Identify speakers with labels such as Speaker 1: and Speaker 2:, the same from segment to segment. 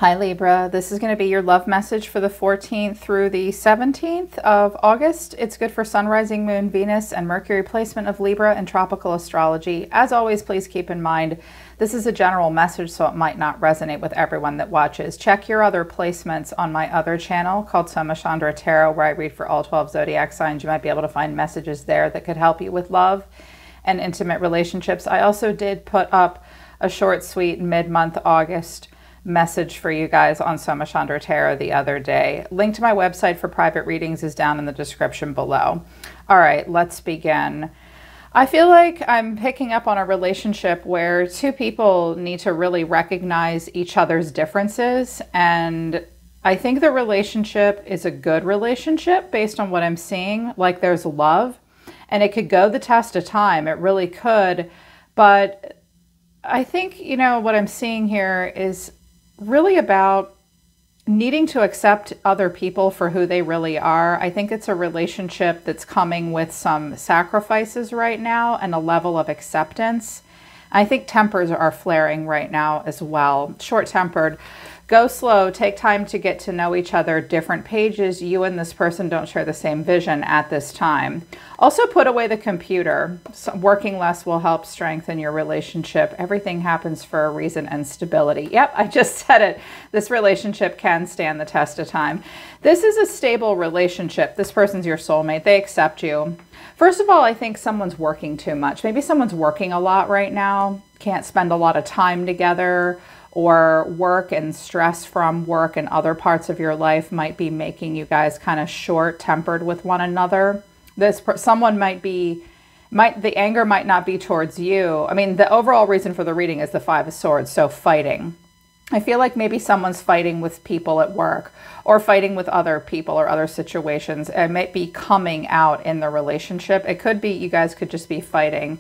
Speaker 1: Hi Libra, this is going to be your love message for the 14th through the 17th of August. It's good for Sun, Rising, Moon, Venus, and Mercury placement of Libra and tropical astrology. As always, please keep in mind, this is a general message, so it might not resonate with everyone that watches. Check your other placements on my other channel called Soma Tarot, where I read for all 12 zodiac signs. You might be able to find messages there that could help you with love and intimate relationships. I also did put up a short, sweet mid-month August message for you guys on Soma Tarot the other day. Link to my website for private readings is down in the description below. All right, let's begin. I feel like I'm picking up on a relationship where two people need to really recognize each other's differences, and I think the relationship is a good relationship based on what I'm seeing. Like, there's love, and it could go the test of time. It really could, but I think, you know, what I'm seeing here is really about needing to accept other people for who they really are. I think it's a relationship that's coming with some sacrifices right now and a level of acceptance. I think tempers are flaring right now as well. Short-tempered. Go slow. Take time to get to know each other. Different pages. You and this person don't share the same vision at this time. Also, put away the computer. Working less will help strengthen your relationship. Everything happens for a reason, and stability. Yep, I just said it. This relationship can stand the test of time. This is a stable relationship. This person's your soulmate. They accept you. First of all, I think someone's working too much. Maybe someone's working a lot right now. Can't spend a lot of time together, or work and stress from work and other parts of your life might be making you guys kind of short-tempered with one another. Someone might be, the anger might not be towards you. I mean, the overall reason for the reading is the Five of Swords, so fighting. I feel like maybe someone's fighting with people at work or fighting with other people or other situations. It might be coming out in the relationship. It could be you guys could just be fighting.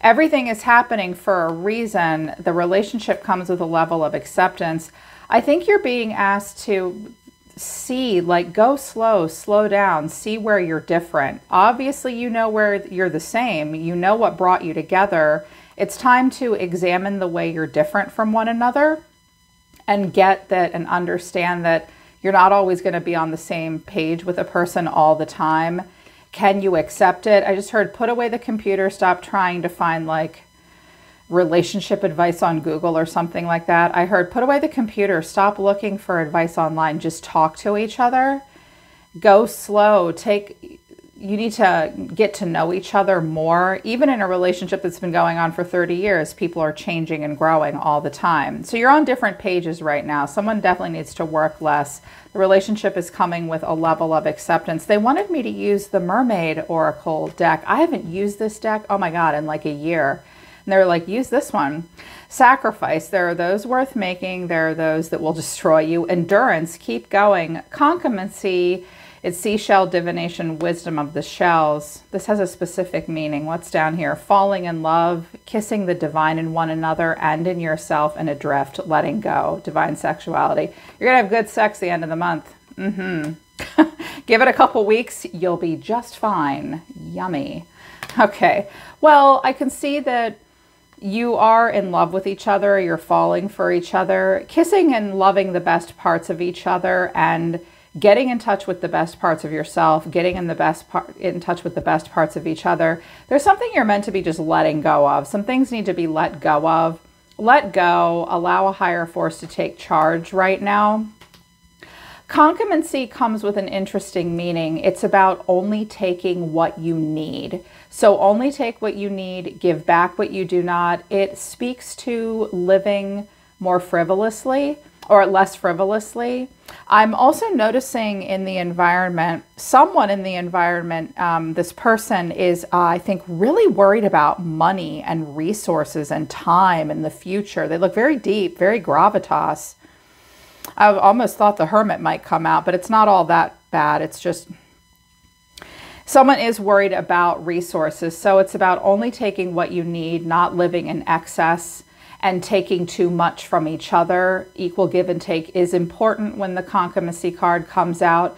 Speaker 1: Everything is happening for a reason. The relationship comes with a level of acceptance. I think you're being asked to see, like, go slow, slow down, see where you're different. Obviously, you know where you're the same. You know what brought you together. It's time to examine the way you're different from one another and get that and understand that you're not always going to be on the same page with a person all the time. Can you accept it? I just heard put away the computer, stop trying to find like relationship advice on Google or something like that. I heard put away the computer, stop looking for advice online, just talk to each other. Go slow, you need to get to know each other more. Even in a relationship that's been going on for 30 years, people are changing and growing all the time. So you're on different pages right now. Someone definitely needs to work less. The relationship is coming with a level of acceptance. They wanted me to use the Mermaid Oracle deck. I haven't used this deck, oh my God, in like a year. And they're like, use this one. Sacrifice, there are those worth making. There are those that will destroy you. Endurance, keep going. Concummency, it's seashell divination, wisdom of the shells. This has a specific meaning. What's down here? Falling in love, kissing the divine in one another and in yourself, and adrift, letting go, divine sexuality. You're gonna have good sex the end of the month. Give it a couple weeks, you'll be just fine. Yummy. Okay, well, I can see that you are in love with each other. You're falling for each other, kissing and loving the best parts of each other, and getting in touch with the best parts of yourself, getting in touch with the best parts of each other. There's something you're meant to be just letting go of. Some things need to be let go of. Let go, allow a higher force to take charge right now. Concummency comes with an interesting meaning. It's about only taking what you need. So only take what you need, give back what you do not. It speaks to living more frivolously or less frivolously. I'm also noticing in the environment, someone in the environment, this person is, I think, really worried about money and resources and time in the future. They look very deep, very gravitas. I almost thought the Hermit might come out, but it's not all that bad. It's just someone is worried about resources. So it's about only taking what you need, not living in excess and taking too much from each other. Equal give and take is important when the concummency card comes out.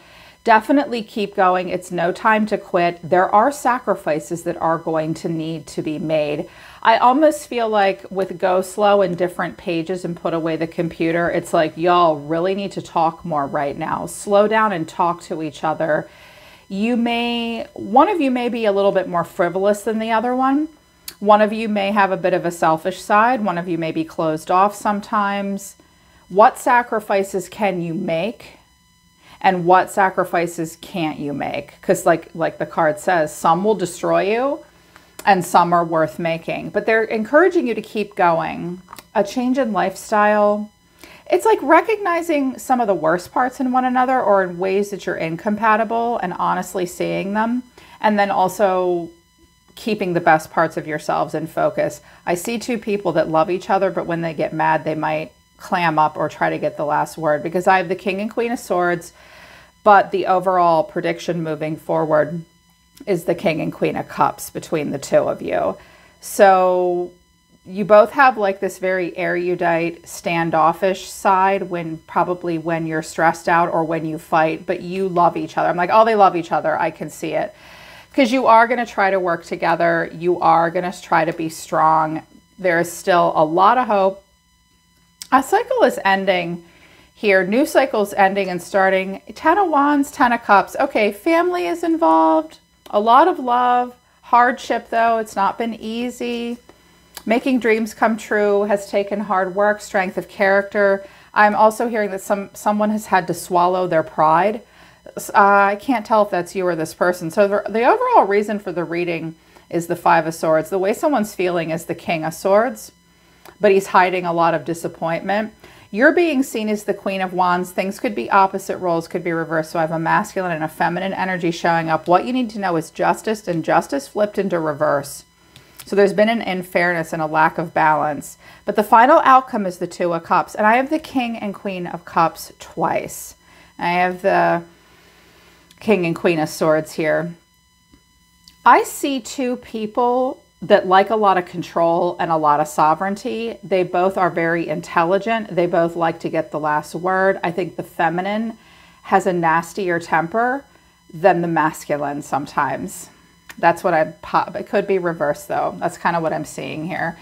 Speaker 1: Definitely keep going. It's no time to quit. There are sacrifices that are going to need to be made. I almost feel like with go slow and different pages and put away the computer, it's like y'all really need to talk more right now. Slow down and talk to each other. One of you may be a little bit more frivolous than the other one. One of you may have a bit of a selfish side. One of you may be closed off sometimes. What sacrifices can you make? And what sacrifices can't you make? Because like the card says, some will destroy you and some are worth making. But they're encouraging you to keep going. A change in lifestyle. It's like recognizing some of the worst parts in one another or in ways that you're incompatible and honestly seeing them. And then also keeping the best parts of yourselves in focus. I see two people that love each other, but when they get mad, they might clam up or try to get the last word, because I have the King and Queen of Swords, but the overall prediction moving forward is the King and Queen of Cups between the two of you. So you both have like this very erudite, standoffish side when you're stressed out or when you fight, but you love each other. I'm like, oh, they love each other. I can see it. Because you are going to try to work together. You are going to try to be strong. There is still a lot of hope. A cycle is ending here. New cycle's ending and starting. 10 of Wands, 10 of Cups. Okay, family is involved. A lot of love. Hardship, though. It's not been easy. Making dreams come true has taken hard work, strength of character. I'm also hearing that someone has had to swallow their pride. I can't tell if that's you or this person. So the overall reason for the reading is the Five of Swords. The way someone's feeling is the King of Swords, but he's hiding a lot of disappointment. You're being seen as the Queen of Wands. Things could be opposite, roles could be reversed. So I have a masculine and a feminine energy showing up. What you need to know is justice, and justice flipped into reverse. So there's been an unfairness and a lack of balance. But the final outcome is the Two of Cups. And I have the King and Queen of Cups twice. I have the King and Queen of Swords here. I see two people that like a lot of control and a lot of sovereignty. They both are very intelligent. They both like to get the last word. I think the feminine has a nastier temper than the masculine sometimes. That's what it could be reversed though. That's kind of what I'm seeing here.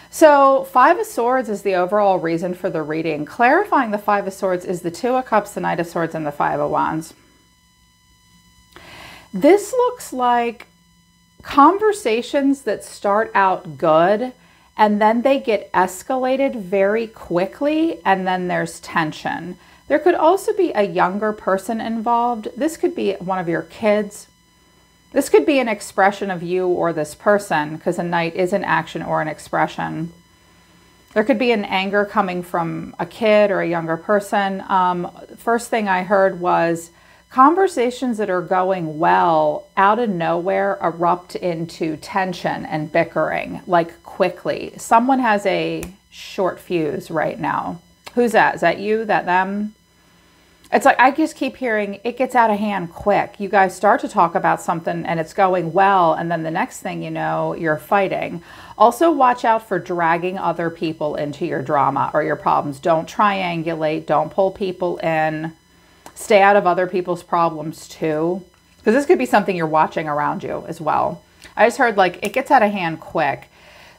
Speaker 1: So Five of Swords is the overall reason for the reading. Clarifying the Five of Swords is the Two of Cups, the Knight of Swords, and the Five of Wands. This looks like conversations that start out good and then they get escalated very quickly, and then there's tension. There could also be a younger person involved. This could be one of your kids. This could be an expression of you or this person, because a knight is an action or an expression. There could be an anger coming from a kid or a younger person. First thing I heard was conversations that are going well out of nowhere erupt into tension and bickering, like quickly. Someone has a short fuse right now. Who's that? Is that you? That them? It's like I just keep hearing it gets out of hand quick. You guys start to talk about something and it's going well, and then the next thing you know, you're fighting. Also, watch out for dragging other people into your drama or your problems. Don't triangulate. Don't pull people in. Stay out of other people's problems too, because this could be something you're watching around you as well. I just heard like it gets out of hand quick.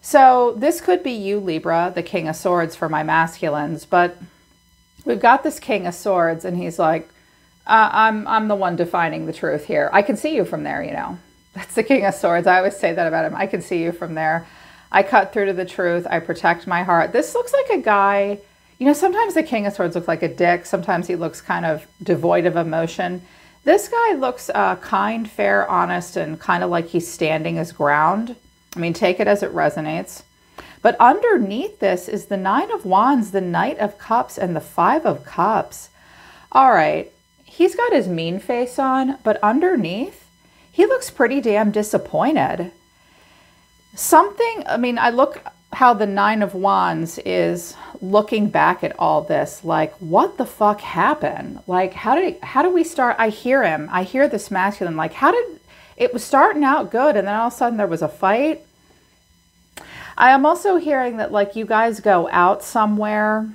Speaker 1: So this could be you, Libra, the King of Swords for my masculines, but we've got this King of Swords and he's like, I'm the one defining the truth here. I can see you from there, you know. That's the King of Swords. I always say that about him. I can see you from there. I cut through to the truth. I protect my heart. This looks like a guy, you know, sometimes the King of Swords looks like a dick. Sometimes he looks kind of devoid of emotion. This guy looks kind, fair, honest, and kind of like he's standing his ground. I mean, take it as it resonates. But underneath this is the Nine of Wands, the Knight of Cups, and the Five of Cups. All right, he's got his mean face on, but underneath, he looks pretty damn disappointed. Something, I mean, I look how the Nine of Wands is looking back at all this, like, what the fuck happened? Like, how do we start? I hear him. I hear this masculine, like, it was starting out good, and then all of a sudden there was a fight. I am also hearing that, like, you guys go out somewhere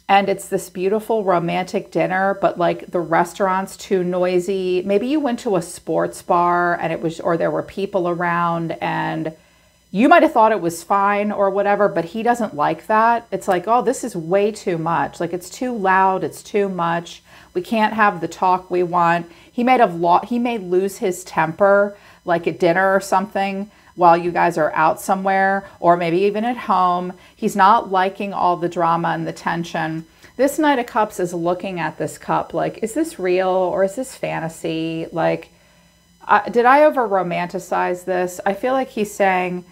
Speaker 1: And it's this beautiful romantic dinner, but like the restaurant's too noisy. Maybe you went to a sports bar and it was, or there were people around and you might have thought it was fine or whatever, but he doesn't like that. It's like, oh, this is way too much. Like it's too loud. It's too much. We can't have the talk we want. He may lose his temper like at dinner or something while you guys are out somewhere, or maybe even at home. He's not liking all the drama and the tension. This Knight of Cups is looking at this cup like, is this real or is this fantasy? Like, did I over romanticize this? I feel like he's saying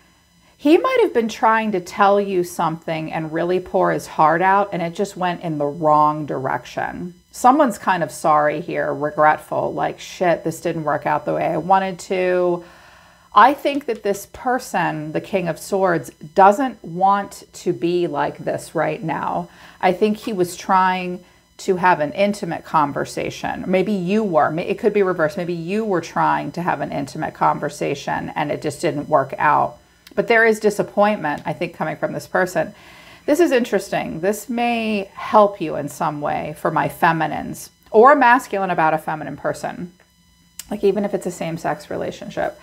Speaker 1: he might have been trying to tell you something and really pour his heart out, and it just went in the wrong direction. Someone's kind of sorry here, regretful, like, shit, this didn't work out the way I wanted to. I think that this person, the King of Swords, doesn't want to be like this right now. I think he was trying to have an intimate conversation. Maybe you were. It could be reversed. Maybe you were trying to have an intimate conversation and it just didn't work out. But there is disappointment, I think, coming from this person. This is interesting. This may help you in some way for my feminines, or masculine about a feminine person. Like even if it's a same-sex relationship.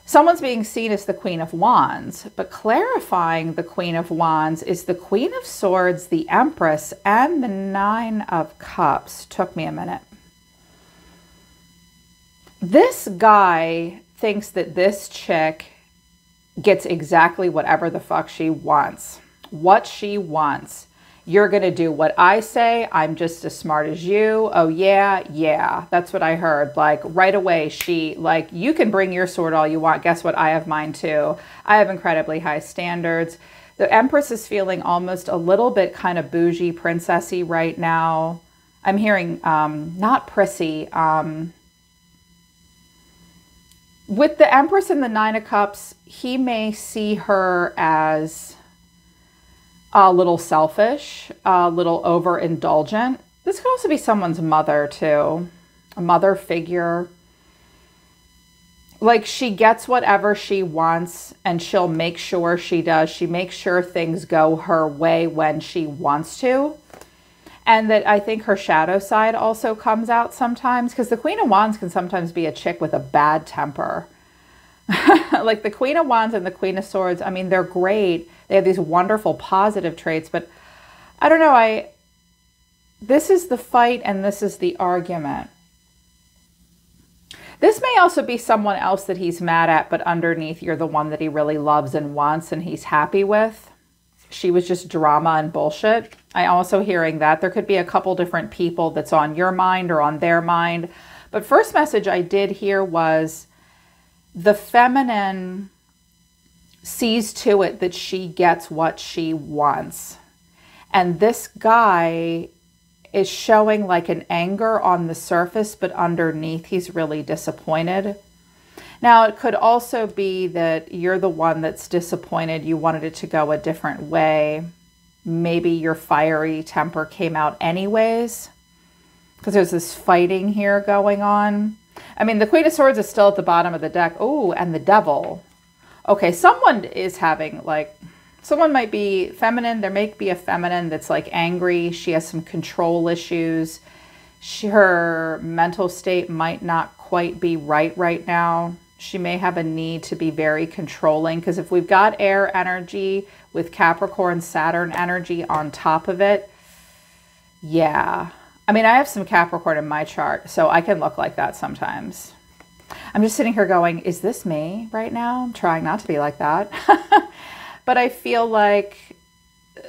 Speaker 1: Someone's being seen as the Queen of Wands, but clarifying the Queen of Wands is the Queen of Swords, the Empress, and the Nine of Cups. Took me a minute. This guy thinks that this chick gets exactly whatever the fuck she wants. What she wants. You're going to do what I say. I'm just as smart as you. Oh, yeah, yeah. That's what I heard. Like, right away, you can bring your sword all you want. Guess what? I have mine, too. I have incredibly high standards. The Empress is feeling almost a little bit kind of bougie, princessy right now. I'm hearing, not prissy. With the Empress and the Nine of Cups, he may see her as a little selfish, a little overindulgent. This could also be someone's mother too, a mother figure. Like she gets whatever she wants and she'll make sure she does. She makes sure things go her way when she wants to. And that I think her shadow side also comes out sometimes, because the Queen of Wands can sometimes be a chick with a bad temper. Like the Queen of Wands and the Queen of Swords, I mean, they're great. They have these wonderful positive traits, but I don't know, this is the fight and this is the argument. This may also be someone else that he's mad at, but underneath you're the one that he really loves and wants and he's happy with. She was just drama and bullshit. I'm also hearing that. There could be a couple different people that's on your mind or on their mind. But first message I did hear was the feminine sees to it that she gets what she wants. And this guy is showing like an anger on the surface, but underneath he's really disappointed. Now, it could also be that you're the one that's disappointed. You wanted it to go a different way. Maybe your fiery temper came out anyways, because there's this fighting here going on. I mean, the Queen of Swords is still at the bottom of the deck. Oh, and the Devil. Okay, someone is having someone might be feminine. There may be a feminine that's like angry. She has some control issues. Her mental state might not quite be right now. She may have a need to be very controlling, because if we've got air energy with Capricorn, Saturn energy on top of it, yeah. I mean, I have some Capricorn in my chart, so I can look like that sometimes. I'm just sitting here going, is this me right now? I'm trying not to be like that. But I feel like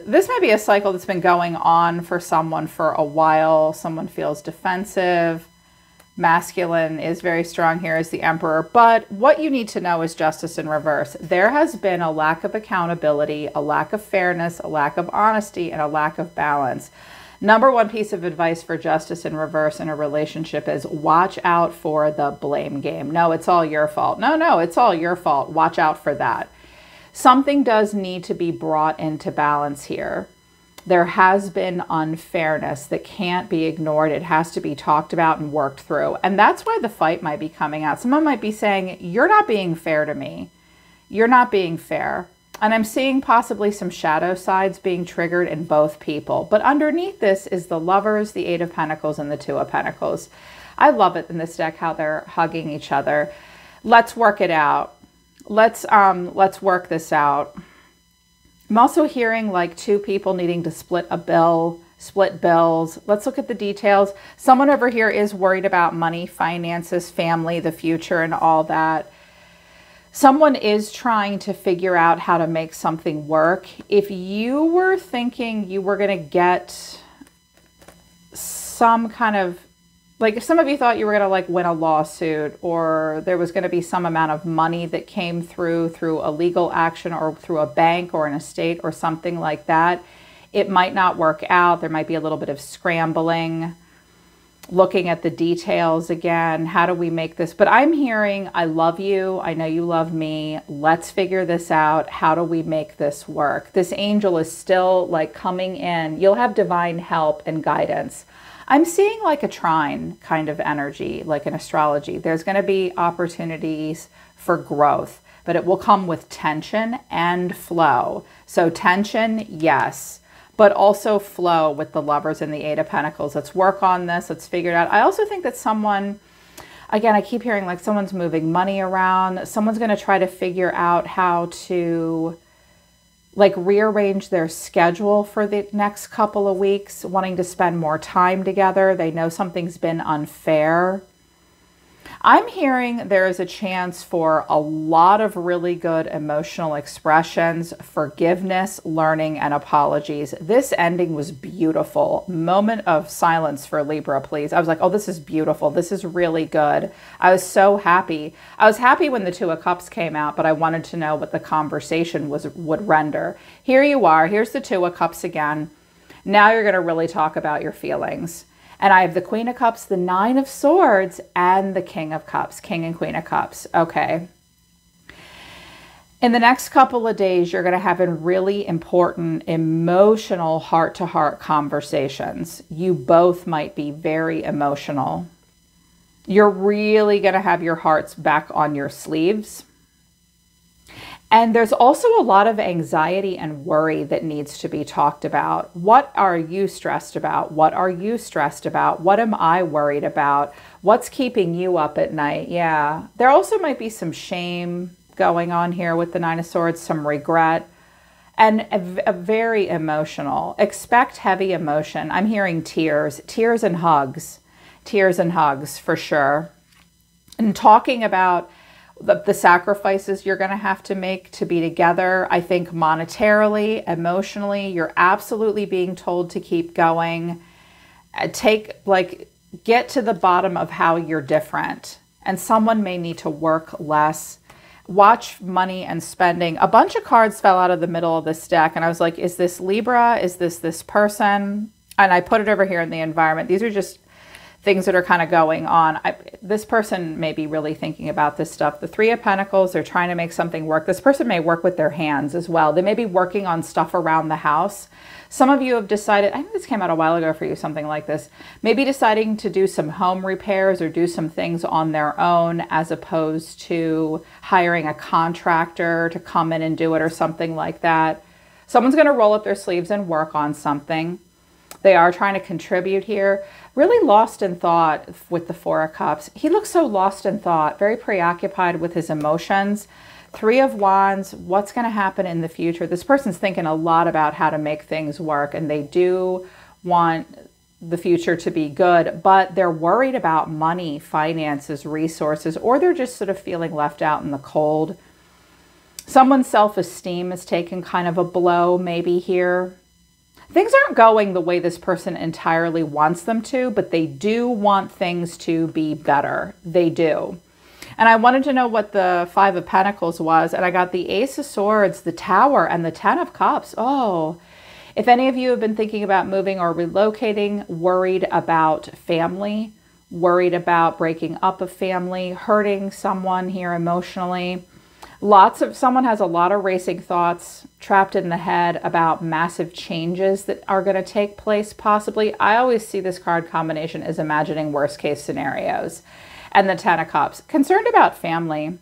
Speaker 1: this might be a cycle that's been going on for someone for a while. Someone feels defensive. Masculine is very strong here as the Emperor. But what you need to know is justice in reverse. There has been a lack of accountability, a lack of fairness, a lack of honesty, and a lack of balance. Number one piece of advice for justice in reverse in a relationship is watch out for the blame game. No, it's all your fault. No, it's all your fault. Watch out for that. Something does need to be brought into balance here. There has been unfairness that can't be ignored. It has to be talked about and worked through. And that's why the fight might be coming out. Someone might be saying, you're not being fair to me. You're not being fair. And I'm seeing possibly some shadow sides being triggered in both people. But underneath this is the Lovers, the Eight of Pentacles, and the Two of Pentacles. I love it in this deck how they're hugging each other. Let's work it out. Let's work this out. I'm also hearing like two people needing to split a bill, split bills. Let's look at the details. Someone over here is worried about money, finances, family, the future, and all that. Someone is trying to figure out how to make something work. If you were thinking you were going to get some kind of, like if some of you thought you were going to like win a lawsuit, or there was going to be some amount of money that came through a legal action or through a bank or an estate or something like that, it might not work out. There might be a little bit of scrambling, looking at the details again. How do we make this? But I'm hearing, I love you. I know you love me. Let's figure this out. How do we make this work? This angel is still like coming in. You'll have divine help and guidance. I'm seeing like a trine kind of energy, like in astrology. There's going to be opportunities for growth, but it will come with tension and flow. So tension, yes, but also flow with the Lovers and the Eight of Pentacles. Let's work on this. Let's figure it out. I also think that someone, again, I keep hearing like someone's moving money around. Someone's going to try to figure out how to like rearrange their schedule for the next couple of weeks, wanting to spend more time together. They know something's been unfair. I'm hearing there is a chance for a lot of really good emotional expressions, forgiveness, learning, and apologies. This ending was beautiful. Moment of silence for Libra, please. I was like, oh, this is beautiful. This is really good. I was so happy. I was happy when the Two of Cups came out, but I wanted to know what the conversation would render. Here you are. Here's the Two of Cups again. Now you're going to really talk about your feelings. And I have the Queen of Cups, the Nine of Swords, and the King of Cups, King and Queen of Cups. Okay. In the next couple of days, you're going to have a really important emotional heart-to-heart conversations. You both might be very emotional. You're really going to have your hearts back on your sleeves. And there's also a lot of anxiety and worry that needs to be talked about. What are you stressed about? What are you stressed about? What am I worried about? What's keeping you up at night? Yeah. There also might be some shame going on here with the Nine of Swords, some regret, and a very emotional. Expect heavy emotion. I'm hearing tears and hugs. Tears and hugs for sure. And talking about the sacrifices you're going to have to make to be together. I think monetarily, emotionally, you're absolutely being told to keep going. Get to the bottom of how you're different. And someone may need to work less. Watch money and spending. A bunch of cards fell out of the middle of this deck. And I was like, is this Libra? Is this person? And I put it over here in the environment. These are just things that are kind of going on. This person may be really thinking about this stuff. The Three of Pentacles, they're trying to make something work. This person may work with their hands as well. They may be working on stuff around the house. Some of you have decided, I think this came out a while ago for you, something like this, maybe deciding to do some home repairs or do some things on their own as opposed to hiring a contractor to come in and do it or something like that. Someone's going to roll up their sleeves and work on something. They are trying to contribute here. Really lost in thought with the Four of Cups. He looks so lost in thought, very preoccupied with his emotions. Three of Wands, what's going to happen in the future? This person's thinking a lot about how to make things work, and they do want the future to be good, but they're worried about money, finances, resources, or they're just sort of feeling left out in the cold. Someone's self-esteem is taking kind of a blow maybe here. Things aren't going the way this person entirely wants them to, but they do want things to be better. They do. And I wanted to know what the Five of Pentacles was, and I got the Ace of Swords, the Tower, and the Ten of Cups. Oh, if any of you have been thinking about moving or relocating, worried about family, worried about breaking up a family, hurting someone here emotionally, someone has a lot of racing thoughts trapped in the head about massive changes that are going to take place possibly. I always see this card combination as imagining worst case scenarios. And the Ten of Cups, concerned about family.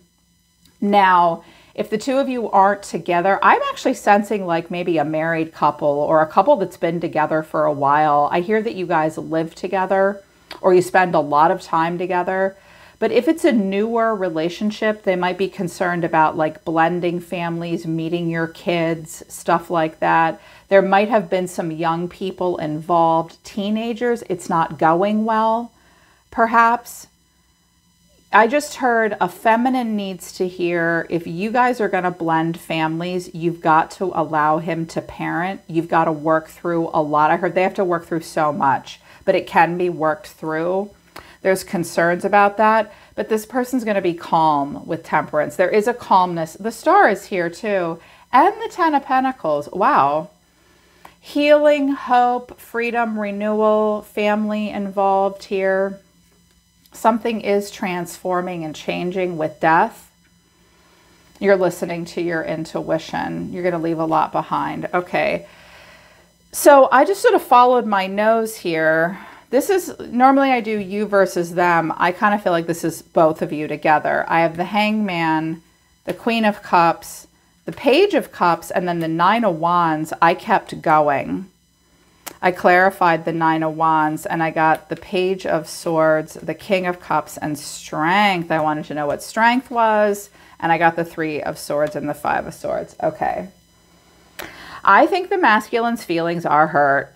Speaker 1: Now, If the two of you aren't together, I'm actually sensing like maybe a married couple or a couple that's been together for a while. I hear that you guys live together or you spend a lot of time together. But if it's a newer relationship, they might be concerned about like blending families, meeting your kids, stuff like that. There might have been some young people involved, teenagers. It's not going well, perhaps. I just heard a feminine needs to hear, if you guys are going to blend families, you've got to allow him to parent. You've got to work through a lot. I heard they have to work through so much, but it can be worked through. There's concerns about that, but this person's going to be calm with temperance. There is a calmness. The star is here too. And the 10 of Pentacles. Wow. Healing, hope, freedom, renewal, family involved here. Something is transforming and changing with death. You're listening to your intuition. You're going to leave a lot behind. Okay. So I just sort of followed my nose here. This is, normally I do you versus them. I kind of feel like this is both of you together. I have the Hangman, the Queen of Cups, the Page of Cups, and then the 9 of Wands. I kept going. I clarified the 9 of Wands, and I got the Page of Swords, the King of Cups, and Strength. I wanted to know what Strength was, and I got the 3 of Swords and the 5 of Swords. Okay. I think the masculine's feelings are hurt.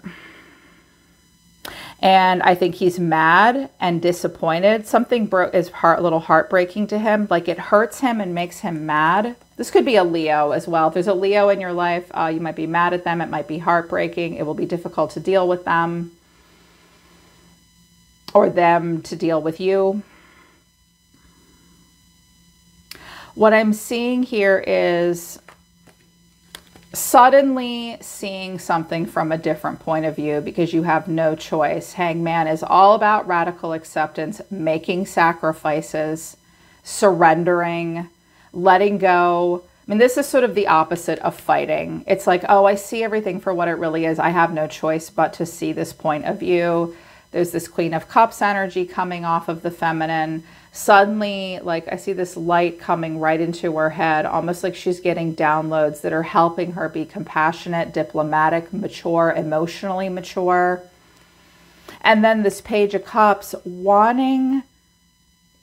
Speaker 1: And I think he's mad and disappointed. Something is a little heartbreaking to him. Like it hurts him and makes him mad. This could be a Leo as well. If there's a Leo in your life, you might be mad at them. It might be heartbreaking. It will be difficult to deal with them or them to deal with you. What I'm seeing here is suddenly seeing something from a different point of view because you have no choice. Hangman is all about radical acceptance, making sacrifices, surrendering, letting go. I mean, this is sort of the opposite of fighting. It's like, oh, I see everything for what it really is. I have no choice but to see this point of view. There's this Queen of Cups energy coming off of the feminine. Suddenly, like I see this light coming right into her head, almost like she's getting downloads that are helping her be compassionate, diplomatic, mature, emotionally mature. And then this Page of Cups wanting,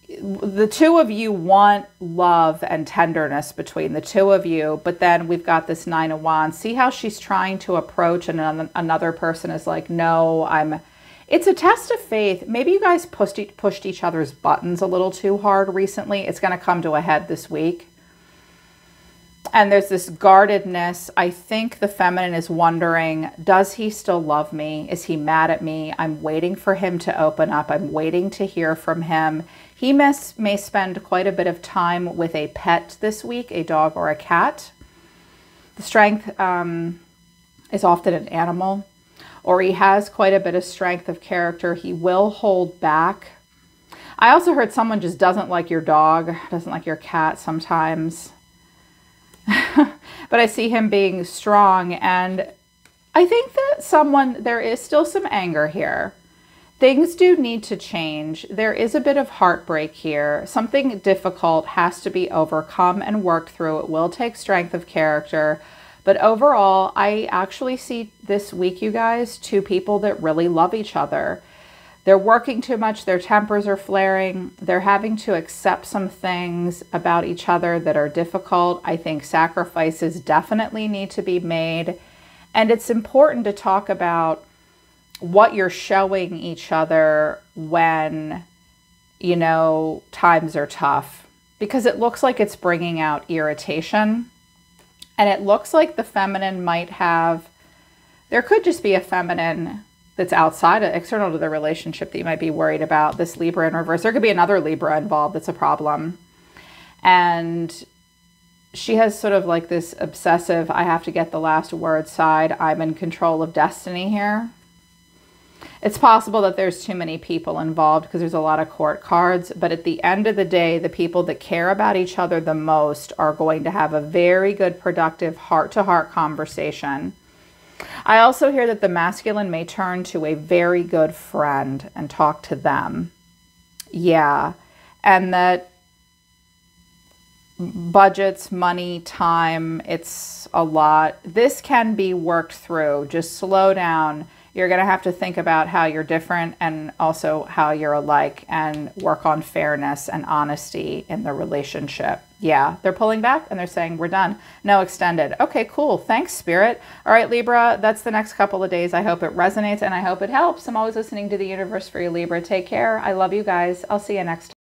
Speaker 1: the two of you want love and tenderness between the two of you, but then we've got this 9 of Wands. See how she's trying to approach and another person is like, no, it's a test of faith. Maybe you guys pushed each other's buttons a little too hard recently. It's going to come to a head this week. And there's this guardedness. I think the feminine is wondering, does he still love me? Is he mad at me? I'm waiting for him to open up. I'm waiting to hear from him. He may spend quite a bit of time with a pet this week, a dog or a cat. The Strength is often an animal. Or he has quite a bit of strength of character. He will hold back. I also heard someone just doesn't like your dog, doesn't like your cat sometimes. But I see him being strong, and I think that there is still some anger here. Things do need to change. There is a bit of heartbreak here. Something difficult has to be overcome and worked through. It will take strength of character. But overall, I actually see this week, you guys, two people that really love each other. They're working too much. Their tempers are flaring. They're having to accept some things about each other that are difficult. I think sacrifices definitely need to be made. And it's important to talk about what you're showing each other when, you know, times are tough. Because it looks like it's bringing out irritation. And it looks like the feminine might have, there could just be a feminine that's outside, external to the relationship that you might be worried about. This Libra in reverse. There could be another Libra involved that's a problem. And she has sort of like this obsessive, I have to get the last word side. I'm in control of destiny here. It's possible that there's too many people involved because there's a lot of court cards, but at the end of the day, the people that care about each other the most are going to have a very good, productive heart-to-heart conversation. I also hear that the masculine may turn to a very good friend and talk to them. Yeah, and that budgets, money, time. It's a lot. This can be worked through. Just slow down. You're going to have to think about how you're different and also how you're alike, and work on fairness and honesty in the relationship. Yeah, they're pulling back and they're saying we're done. No extended. Okay, cool. Thanks, Spirit. All right, Libra, that's the next couple of days. I hope it resonates and I hope it helps. I'm always listening to the universe for you, Libra. Take care. I love you guys. I'll see you next time.